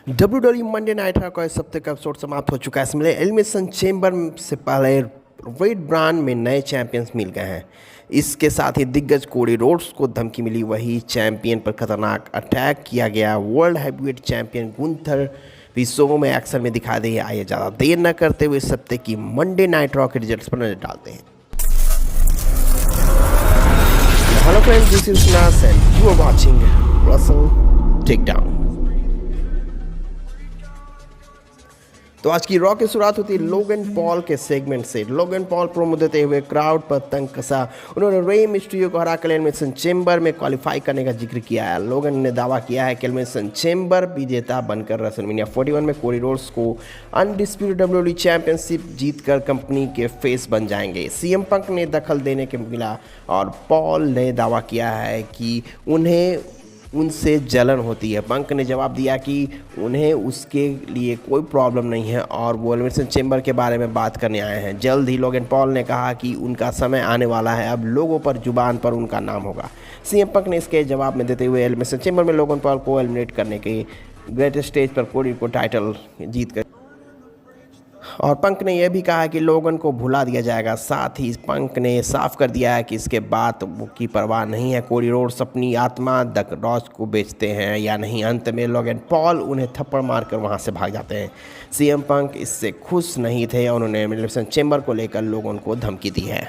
WW Monday night raw का इस हफ्ते का एपिसोड समाप्त हो चुका है। इसमें एलिमिनेशन चेंबर से पहले रेड ब्रांड में नए चैंपियंस मिल गए हैं। इसके साथ ही दिग्गज कोडी रोड्स को धमकी मिली, वही चैंपियन पर खतरनाक अटैक किया गया। वर्ल्ड हैवीवेट चैंपियन गुंथर भी शो में एक्शन में दिखा दिए। आइए ज़्यादा देर न करते हुए इस हफ्ते की मंडे नाइट रॉ के रिजल्ट्स पर नजर डालते हैं। Hello friends, this is Nas and you are watching wrestle takedown. तो आज की रॉ की शुरुआत होती है लोगन पॉल के सेगमेंट से। लोगन पॉल प्रोमो देते हुए क्राउड पर तंग कसा। उन्होंने रे मिस्ट्रियो को हराकर एलिमिनेशन चेंबर में क्वालिफाई करने का जिक्र किया है। लोगन ने दावा किया है कि एलिमिनेशन चेंबर विजेता बनकर रेसलमेनिया 41 में कोडी रोड्स को अनडिस्प्यूटेड डब्ल्यूडब्ल्यूई चैंपियनशिप जीतकर कंपनी के फेस बन जाएंगे। सीएम पंक ने दखल देने के मिला और पॉल ने दावा किया है कि उन्हें उनसे जलन होती है। पंक ने जवाब दिया कि उन्हें उसके लिए कोई प्रॉब्लम नहीं है और वो एलिमिनेशन चेंबर के बारे में बात करने आए हैं। जल्द ही लोगन पॉल ने कहा कि उनका समय आने वाला है, अब लोगों पर जुबान पर उनका नाम होगा। सीएम पंक ने इसके जवाब में देते हुए एलिमिनेशन चेंबर में लोगन पॉल को एलिमिनेट करने के ग्रेटेस्ट स्टेज पर कोडी को टाइटल जीत कर और पंक ने यह भी कहा कि लोगन को भुला दिया जाएगा। साथ ही पंक ने साफ कर दिया है कि इसके बाद की परवाह नहीं है, कोडी रोड्स अपनी आत्मा द रॉक को बेचते हैं या नहीं। अंत में लोगन पॉल उन्हें थप्पड़ मारकर वहां से भाग जाते हैं। सीएम पंक इससे खुश नहीं थे और उन्होंने एलिमिनेशन चेंबर को लेकर लोगों को धमकी दी है।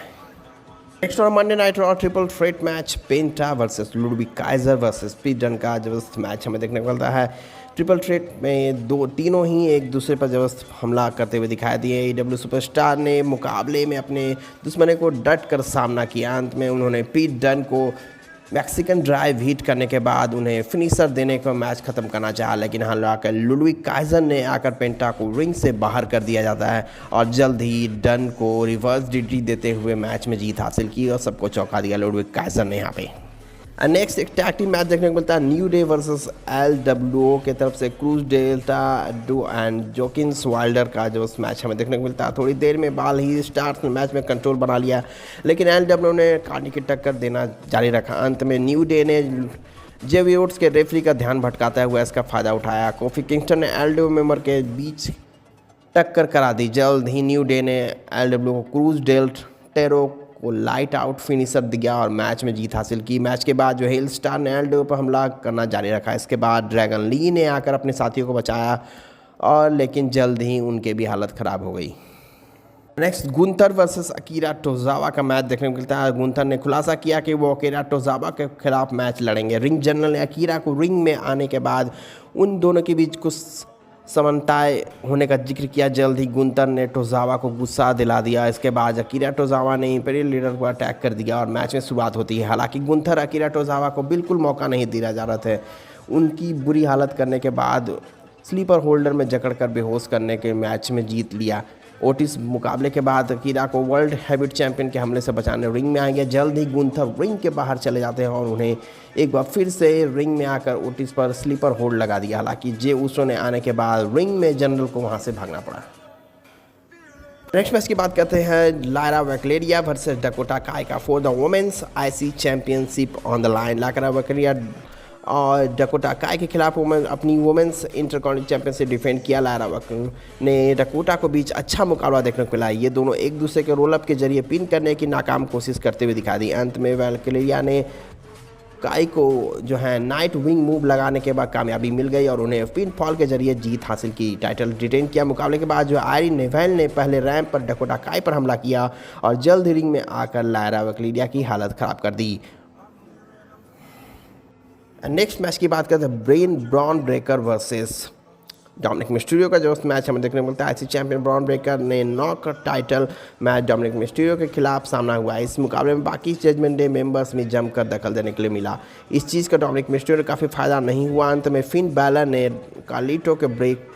नेक्स्ट और Monday night Raw triple threat match Penta versus Ludwig Kaiser versus Pete Dunne का जबरदस्त मैच हमें देखने को मिलता है। ट्रिपल थ्रेट में तीनों ही एक दूसरे पर जबरदस्त हमला करते हुए दिखाई दिए। AEW सुपरस्टार ने मुकाबले में अपने दुश्मन को डट कर सामना किया। अंत में उन्होंने पीट डन को मैक्सिकन ड्राइव हिट करने के बाद उन्हें फिनिशर देने का मैच खत्म करना चाहा, लेकिन हालांकि लुडविग काइजर ने आकर पेंटा को रिंग से बाहर कर दिया जाता है और जल्द ही डन को रिवर्स डीडीटी देते हुए मैच में जीत हासिल की और सबको चौंका दिया लुडविग काइजर ने यहाँ पे। नेक्स्ट एक टैग टीम मैच देखने को मिलता है न्यू डे वर्सेस LWO के तरफ से क्रूज डेल्टा डू एंड जोकिन्स वाइल्डर का जो मैच हमें देखने को मिलता है। थोड़ी देर में बाल ही स्टार्स ने मैच में कंट्रोल बना लिया, लेकिन LWO ने कार्नी की टक्कर देना जारी रखा। अंत में न्यू डे ने जेवियोट्स के रेफरी का ध्यान भटकाता हुआ इसका फ़ायदा उठाया। कोफी किंगस्टन ने LWO मेंबर के बीच टक्कर करा दी। जल्द ही न्यू डे ने LWO को क्रूज डेल्ट टेरो को लाइट आउट फिनिशर दिया और मैच में जीत हासिल की। मैच के बाद जो हेल स्टार ने LWO पर हमला करना जारी रखा। इसके बाद ड्रैगन ली ने आकर अपने साथियों को बचाया और लेकिन जल्द ही उनके भी हालत ख़राब हो गई। Next Gunther versus Akira Tozawa का मैच देखने को मिलता है। गुंथर ने खुलासा किया कि वो अकीरा टोजावा के खिलाफ मैच लड़ेंगे। रिंग जनरल ने अकीरा को रिंग में आने के बाद उन दोनों के बीच कुछ समानताएं होने का जिक्र किया। जल्द ही गुंथर ने टोजावा को गुस्सा दिला दिया। इसके बाद अकीरा टोजावा ने इंपीरियल लीडर को अटैक कर दिया और मैच में शुरुआत होती है। हालांकि गुंथर अकीरा टोजावा को बिल्कुल मौका नहीं दिया जा रहा था। उनकी बुरी हालत करने के बाद स्लीपर होल्डर में जकड़कर बेहोश करने के मैच में जीत लिया। ओटिस मुकाबले के बाद अकीरा को वर्ल्ड हैवीवेट चैंपियन के हमले से बचाने रिंग में आएंगे। जल्द ही गुंथर रिंग के बाहर चले जाते हैं और उन्हें एक बार फिर से रिंग में आकर ओटिस पर स्लीपर होल्ड लगा दिया। हालांकि जे उसो ने आने के बाद रिंग में जनरल को वहां से भागना पड़ा। नेक्स्ट मैच की बात करते हैं लायरा वैकलेरिया वर्सेस डकोटा काई का for the women's IC championship on the line. Lyra Valkyria और डकोटा काई के खिलाफ अपनी वुमेंस इंटरकॉन्टिनेंटल चैंपियनशिप डिफेंड किया। लायरा वैकलेरिया ने डकोटा को बीच अच्छा मुकाबला देखने को मिला। ये दोनों एक दूसरे के रोलअप के जरिए पिन करने की नाकाम कोशिश करते हुए दिखा दी। अंत में वैकलेरिया ने काई को जो है नाइट विंग मूव लगाने के बाद कामयाबी मिल गई और उन्हें पिन फॉल के जरिए जीत हासिल की, टाइटल रिटेन किया। मुकाबले के बाद जो आयरन नेवेल ने पहले रैंप पर डकोटा काई पर हमला किया और जल्द रिंग में आकर लायरा वैकलेरिया की हालत ख़राब कर दी। नेक्स्ट मैच की बात करते हैं Bron Breakker versus Dominik Mysterio का जो मैच हमें देखने को मिलता है। IC चैंपियन ब्रॉन ब्रेकर ने knock title match Dominik Mysterio के खिलाफ सामना हुआ है। इस मुकाबले में बाकी जजमेंट डे मेंबर्स में जमकर दखल देने के लिए मिला। इस चीज़ का डोमिनिक मिस्टीरियो को काफ़ी फायदा नहीं हुआ। अंत में फिन बैलर ने कार्लिटो के ब्रेक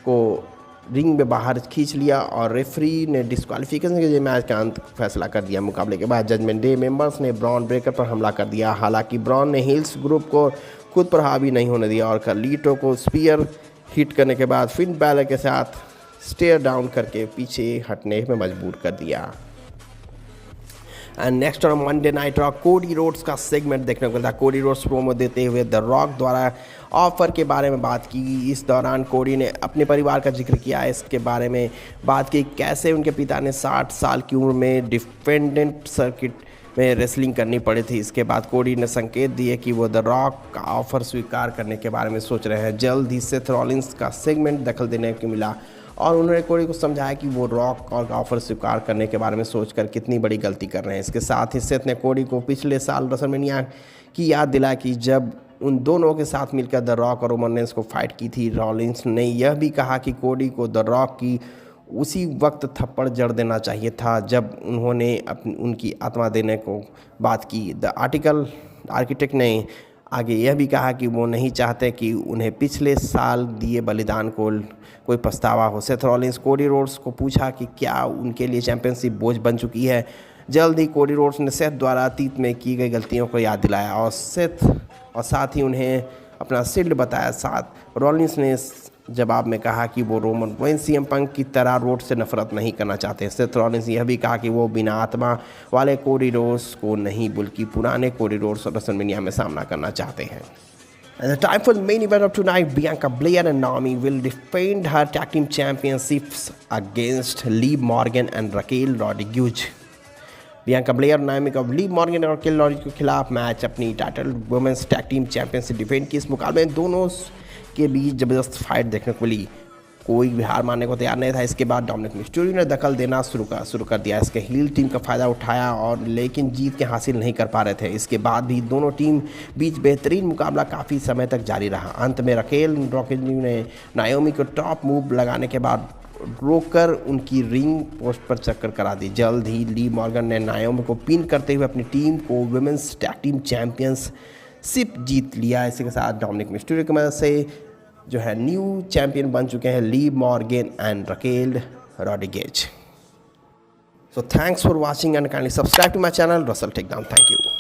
को रिंग में बाहर खींच लिया और रेफरी ने डिस्क्वालिफिकेशन के मैच का अंत फैसला कर दिया। मुकाबले के बाद जजमेंट डे मेंबर्स ने ब्रॉन ब्रेकर पर हमला कर दिया। हालांकि ब्रॉन ने हिल्स ग्रुप को खुद पर हावी नहीं होने दिया और कार्लिटो को स्पीयर हिट करने के बाद फिन बैलर के साथ स्टेयर डाउन करके पीछे हटने में मजबूर कर दिया। And next on Monday night raw Cody Rhodes का सेगमेंट देखने को मिलता है। कोडी रोड्स प्रोमो देते हुए द रॉक द्वारा ऑफर के बारे में बात की। इस दौरान कोडी ने अपने परिवार का जिक्र किया, इसके बारे में बात की कैसे उनके पिता ने 60 साल की उम्र में डिफेंडेंट सर्किट में रेसलिंग करनी पड़ी थी। इसके बाद कोडी ने संकेत दिए कि वो द रॉक का ऑफर स्वीकार करने के बारे में सोच रहे हैं। जल्द ही सेथ रॉलिंस का सेगमेंट दखल देने को मिला और उन्होंने कोडी को समझाया कि वो रॉक का ऑफर स्वीकार करने के बारे में सोचकर कितनी बड़ी गलती कर रहे हैं। इसके साथ ही सेथ ने कोडी को पिछले साल रेसलमेनिया की याद दिला कि जब उन दोनों के साथ मिलकर द रॉक और रोमन रेंस को फाइट की थी। रॉलिंस ने यह भी कहा कि कोडी को द रॉक की उसी वक्त थप्पड़ जड़ देना चाहिए था जब उन्होंने उनकी आत्मा देने को बात की। द आर्किटेक्ट ने आगे यह भी कहा कि वो नहीं चाहते कि उन्हें पिछले साल दिए बलिदान को कोई पछतावा हो। सेथ रॉलिंस कोडी रोड्स को पूछा कि क्या उनके लिए चैंपियनशिप बोझ बन चुकी है। जल्द ही कोडी रोड्स ने सेथ द्वारा अतीत में की गई गलतियों को याद दिलाया और साथ ही उन्हें अपना शील्ड बताया। साथ रॉलिंस ने जवाब में कहा कि वो रोमन रेंस सीएम पंक की तरह रोड से नफरत नहीं करना चाहते। सेथ रॉलिंस यह भी कहा कि वो बिना आत्मा वाले कोडी रोड्स को नहीं बल्कि पुराने कोडी रोड्स और रेसलमेनिया में सामना करना चाहते हैं। And the time for the main event of tonight, Bianca Belair and Naomi will defend her tag team championships against Liv Morgan and Raquel Rodriguez. Bianca Blair और नाओमी का leave Morgan और Raquel Rodriguez के खिलाफ match अपनी title women's tag team championship defend की। इस मुकाबले में दोनों के बीच ज़बरदस्त फाइट देखने को मिली, कोई भी हार मानने को तैयार नहीं था। इसके बाद डोमिनिक मिस्टीरियो ने दखल देना शुरू कर दिया। इसके हील टीम का फ़ायदा उठाया और लेकिन जीत के हासिल नहीं कर पा रहे थे। इसके बाद भी दोनों टीम बीच बेहतरीन मुकाबला काफ़ी समय तक जारी रहा। अंत में राकेल रॉडरिगेज ने नाओमी को टॉप मूव लगाने के बाद रोककर उनकी रिंग पोस्ट पर चक्कर करा दी। जल्द ही लीव मॉर्गन ने नाओमी को पिन करते हुए अपनी टीम को वुमेंस टैग टीम चैंपियनशिप जीत लिया। इसी के साथ डोमिनिक मिस्टीरियो की मदद से जो है न्यू चैंपियन बन चुके हैं Liv Morgan and Raquel Rodriguez. So thanks for watching and kindly subscribe to my channel Russell takedown. Thank you.